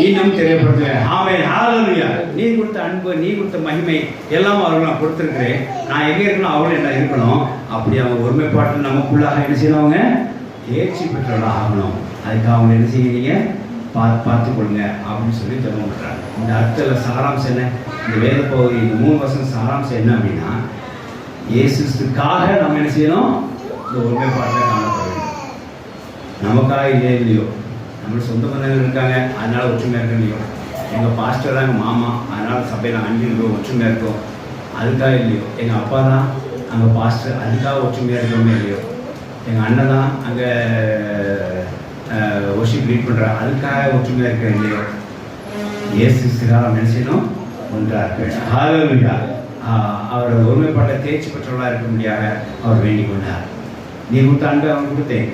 இன்னும் தெரியப்படுத்துவேன். ஆமென், ஹல்லேலூயா. நீ கொடுத்த அன்பு, நீ கொடுத்த மகிமை எல்லாம் அவர்கள் நான் கொடுத்துருக்கிறேன். நான் எங்கே இருக்கணும், அவங்களும் என்ன இருக்கணும். அப்படி அவங்க ஒருமைப்பாட்டில் நமக்குள்ளாக என்ன செய்யறவங்க தேர்ச்சி பெற்றவர்களாக ஆகணும். அதுக்காக அவங்க என்ன செய்யுங்க, பார்த்துக்கொள்ளுங்க அப்படின்னு சொல்லி ஜெபம் பண்ணுறாங்க. இந்த அர்த்தத்தில் சாராம்சம் என்ன, இந்த வேத பகுதி இந்த 3 வருஷம் சாராம்சம் என்ன அப்படின்னா, இயேசுக்காக நம்ம என்ன செய்யணும், இந்த ஒருமைப்பாட்டில் காணப்பட வேண்டும். நமக்காக இல்லையோ, நம்மளுக்கு சொந்த பந்தங்கள் இருக்காங்க அதனால ஒற்றுமையாக இருக்க இல்லையோ, எங்கள் பாஸ்டர் தான் எங்கள் மாமா அதனால் சபையில் அஞ்சு இருக்கோம் ஒற்றுமையாக இருக்கோம், அதுக்காக இல்லையோ, எங்கள் அப்பா தான் அங்கே பாஸ்டர் அதுக்காக ஒற்றுமையாக இருக்கோமே இல்லையோ, எங்கள் அண்ணன் தான் அங்கே ஒர்ஷிப் லீட் பண்ணுறார் அதுக்காக ஒற்றுமையாக இருக்க இல்லையோ, இயேசுக்காக நம்ம என்ன செய்யணும், ஒன்றாக இருக்க. ஹல்லேலூயா. அவர் ஒருமைப்பாட்டை தேர்ச்சி பெற்றவர்களாக இருக்க முடியாத அவர் வேண்டிக் கொண்டார். நீ கொடுத்த அன்பை அவன் கொடுத்தேன்.